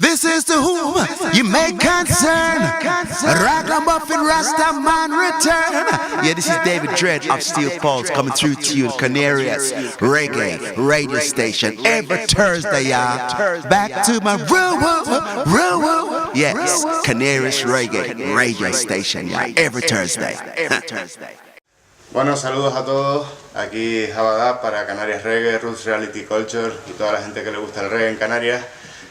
This is to whom you may concern. Ragamuffin Rasta man return. Yeah, this is David Dredd of Steel Pulse coming through to you, Kanarias Reggae radio station every Thursday, y'all. Back to my roo-woo. Yes, Kanarias Reggae radio station, y'all, every Thursday. Bueno, saludos a todos. Aquí Javadub para Kanarias Reggae, Roots Reality Culture y toda la gente que le gusta el reggae en Canarias.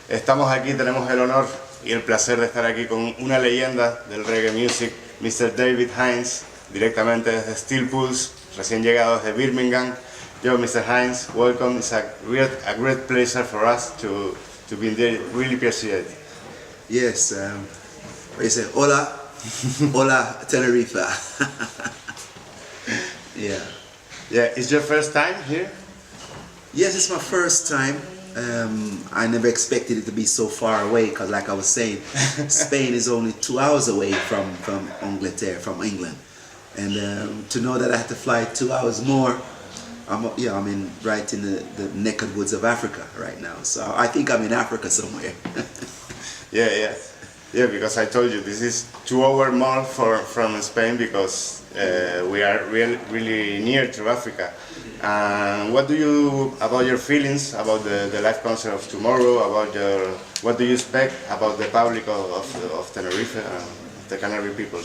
Estamos aquí, tenemos el honor y el placer de estar aquí con una leyenda del reggae music, Mr. David Hinds, directamente desde Steel Pulse, recién llegado desde Birmingham. Yo, Mr. Hinds, welcome. It's a great pleasure for us to be there. Really appreciate it. Yes, what you say? Hola, hola, Tenerife. Yeah. Yeah, it's your first time here? Yes, it's my first time. I never expected it to be so far away because, like I was saying, Spain is only 2 hours away from England, and to know that I had to fly 2 hours more, I'm right in the neck of the woods of Africa right now. So I think I'm in Africa somewhere. Yeah, because I told you this is 2 hours more from Spain because we are really near to Africa. What do you about your feelings about the live concert of tomorrow? What do you expect about the public of Tenerife and the Canary people?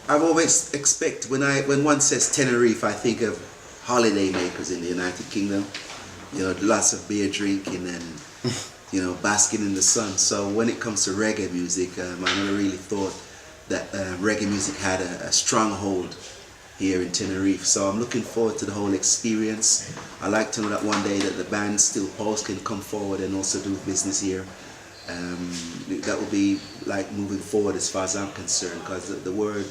I've always expect when one says Tenerife, I think of holiday makers in the United Kingdom. You know, lots of beer drinking and basking in the sun. So when it comes to reggae music, I never really thought that reggae music had a stronghold here in Tenerife. So I'm looking forward to the whole experience. I like to know that one day that the band Steel Pulse can come forward and also do business here. That will be like moving forward as far as I'm concerned, because the word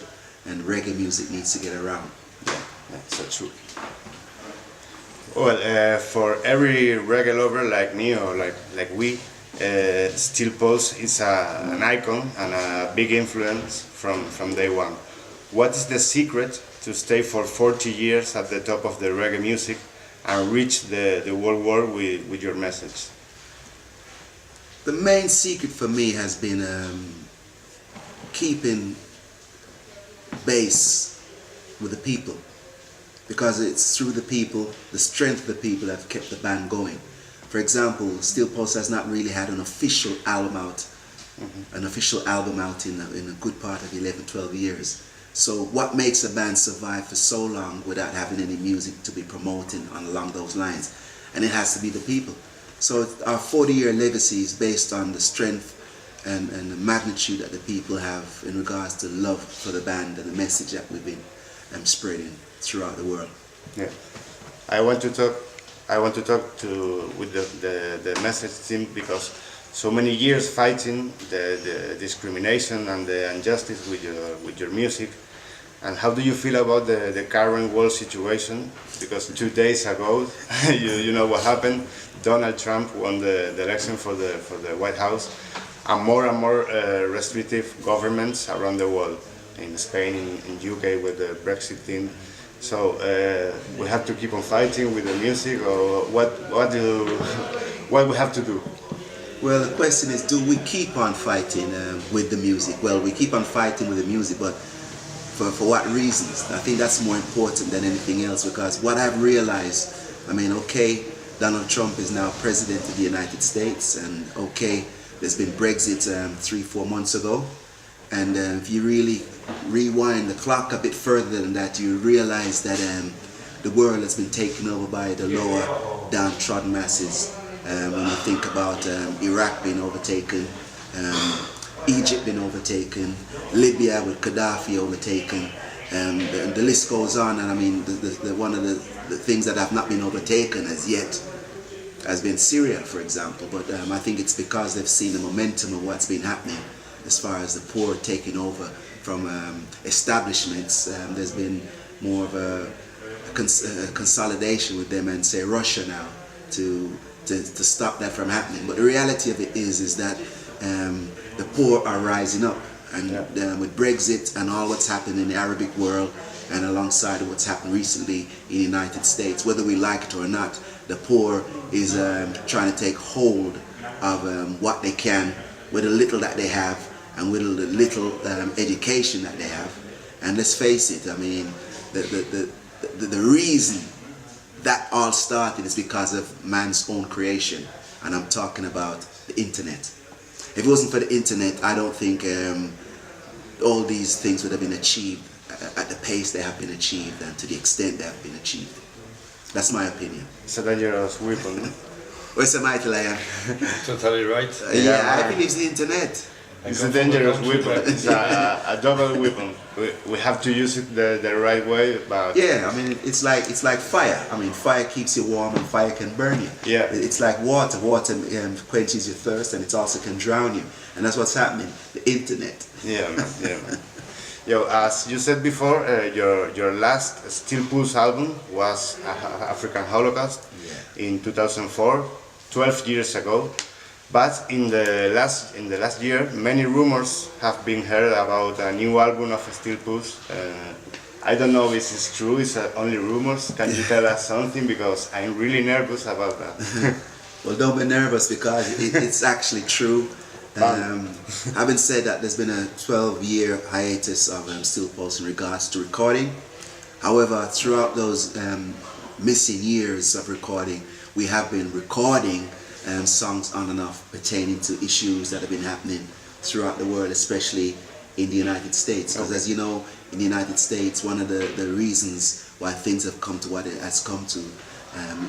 and reggae music needs to get around. Yeah, that's so true. Well, for every reggae lover like me or like we, Steel Pulse is an icon and a big influence from day one. What is the secret to stay for 40 years at the top of the reggae music and reach the world war with your message? The main secret for me has been keeping base with the people, because it's through the people, the strength of the people that have kept the band going. For example, Steel Pulse has not really had an official album out, in a good part of 11, 12 years. So what makes a band survive for so long without having any music to be promoting along those lines? And it has to be the people. So our 40-year legacy is based on the strength and the magnitude that the people have in regards to love for the band and the message that we've been spreading throughout the world. Yeah, I want to talk with the message team, because so many years fighting the discrimination and the injustice with your music. And how do you feel about the current world situation? Because 2 days ago, you know what happened. Donald Trump won the election for the White House, and more restrictive governments around the world, in Spain, in UK with the Brexit thing. So we have to keep on fighting with the music, or what we have to do? Well, the question is, do we keep on fighting with the music? Well, we keep on fighting with the music, but for what reasons? I think that's more important than anything else, because what I've realized, Donald Trump is now president of the United States, and there's been Brexit 3-4 months ago, and if you really rewind the clock a bit further than that, you realize that the world has been taken over by the lower downtrodden masses. When you think about Iraq being overtaken, Egypt being overtaken, Libya with Gaddafi overtaken, the list goes on. And I mean, one of the things that have not been overtaken as yet has been Syria, for example. But I think it's because they've seen the momentum of what's been happening as far as the poor taking over from establishments. There's been more of a consolidation with them, and say Russia now to stop that from happening. But the reality of it is that the poor are rising up, and with Brexit and all what's happened in the Arabic world, and alongside what's happened recently in the United States, whether we like it or not, the poor is trying to take hold of what they can with the little that they have and with the little education that they have. And let's face it, I mean, the reason that all started is because of man's own creation, and I'm talking about the internet. If it wasn't for the internet, I don't think all these things would have been achieved at the pace they have been achieved and to the extent they have been achieved. That's my opinion. It's a dangerous weapon. Where's the mighty lion? Totally right. Yeah, I think it's the internet. It's a dangerous weapon. It's a double weapon. We have to use it the right way, but Yeah, I mean, it's like fire. I mean, fire keeps you warm and fire can burn you. Yeah. It's like water. Water quenches your thirst, and it also can drown you. And that's what's happening. The internet. yeah, man, yeah, man. Yo, as you said before, your last Steel Pulse album was African Holocaust in 2004, 12 years ago. But in the last year, many rumors have been heard about a new album of Steel Pulse. I don't know if this is true. It's only rumors. Can you tell us something? Because I'm really nervous about that. Well, don't be nervous because it's actually true. Having said that, there's been a 12-year hiatus of Steel Pulse in regards to recording. However, throughout those missing years of recording, we have been recording songs on and off pertaining to issues that have been happening throughout the world, especially in the United States. Because as you know, in the United States, one of the reasons why things have come to what it has come to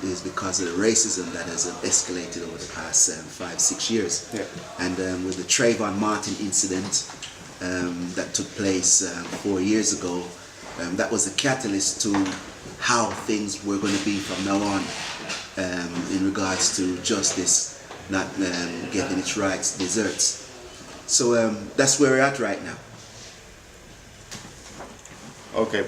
is because of the racism that has escalated over the past 5-6 years. Yeah. And with the Trayvon Martin incident that took place 4 years ago, that was a catalyst to how things were going to be from now on in regards to justice not getting its rights, deserts. So that's where we're at right now. Okay,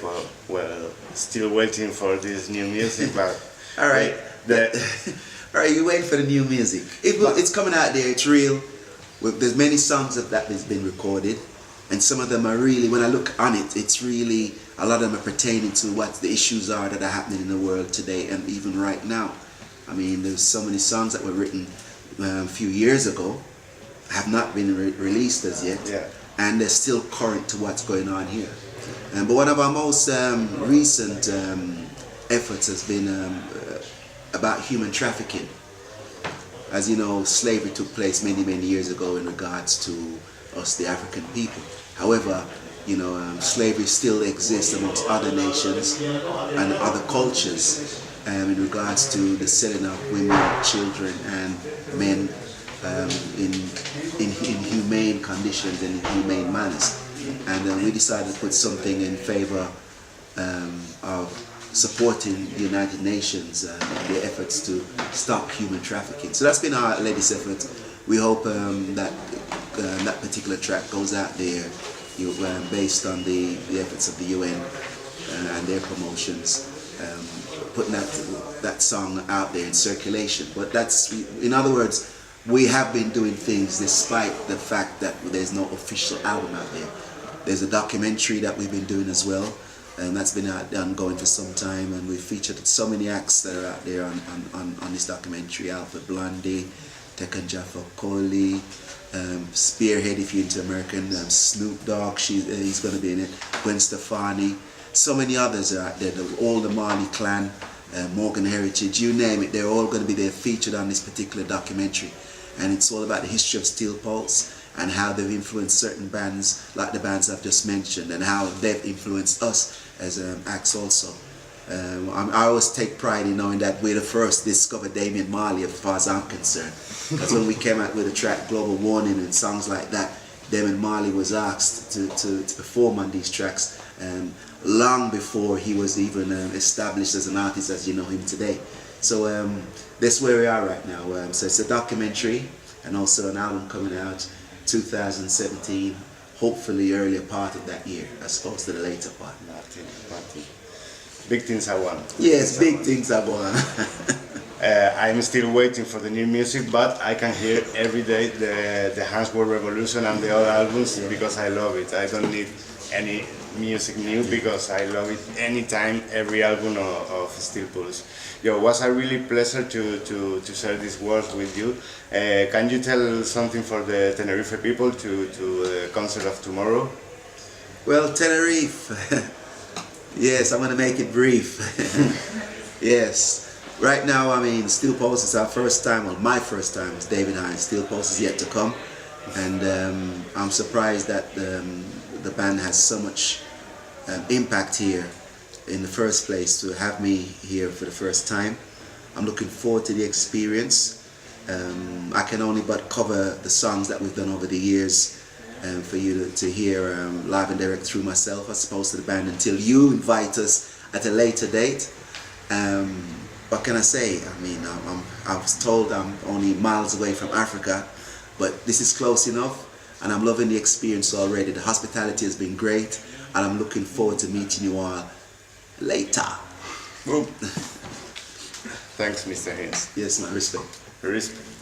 well, still waiting for this new music, but All right. All right, you wait for the new music. It's coming out there. It's real. There's many songs that has been recorded, and some of them are really. When I look on it, it's really a lot of them are pertaining to what the issues are that are happening in the world today and even right now. I mean, there's so many songs that were written a few years ago, have not been released as yet, and they're still current to what's going on here. But one of our most recent efforts has been about human trafficking. As you know, slavery took place many years ago in regards to us, the African people. However, you know, slavery still exists amongst other nations and other cultures in regards to the selling of women, children, and men in inhumane conditions and inhumane manners. And we decided to put something in favor of supporting the United Nations and their efforts to stop human trafficking. So that's been our latest effort. We hope that that particular track goes out there based on the efforts of the UN and their promotions, putting that song out there in circulation. But that's, in other words, we have been doing things despite the fact that there's no official album out there. There's a documentary that we've been doing as well, and that's been ongoing for some time, and we've featured so many acts that are out there on this documentary. Alpha Blondie, Tekken Jaffa Coli, Spearhead if you're into American, Snoop Dogg, he's going to be in it, Gwen Stefani, so many others are out there, all the Marley Clan, Morgan Heritage, you name it, they're all going to be there featured on this particular documentary. And it's all about the history of Steel Pulse and how they've influenced certain bands like the bands I've just mentioned, and how they've influenced us as acts also. I always take pride in knowing that we're the first to discover Damian Marley as far as I'm concerned. Because when we came out with the track Global Warning and songs like that, Damian Marley was asked to perform on these tracks long before he was even established as an artist as you know him today. So that's where we are right now. So it's a documentary and also an album coming out 2017, hopefully earlier part of that year as opposed to the later part. Martin. Big things I want. Yes, big things I want. I'm still waiting for the new music, but I can hear every day the Handsworth Revolution and the other albums because I love it. I don't need any music new because I love it anytime, every album of Steel Pulse. It was a really pleasure to share this work with you. Can you tell something for the Tenerife people to the concert of tomorrow? Well, Tenerife, yes, I'm going to make it brief. Yes. Right now, I mean, Steel Pulse is our first time, well, my first time as David Hinds. Steel Pulse is yet to come, and I'm surprised that the band has so much impact here in the first place to have me here for the first time. I'm looking forward to the experience. I can only but cover the songs that we've done over the years for you to hear live and direct through myself as opposed to the band until you invite us at a later date. What can I say? I mean, I was told I'm only miles away from Africa, but this is close enough, and I'm loving the experience already. The hospitality has been great, and I'm looking forward to meeting you all later. Thanks, Mr. Hinds. Yes, my respect. Respect.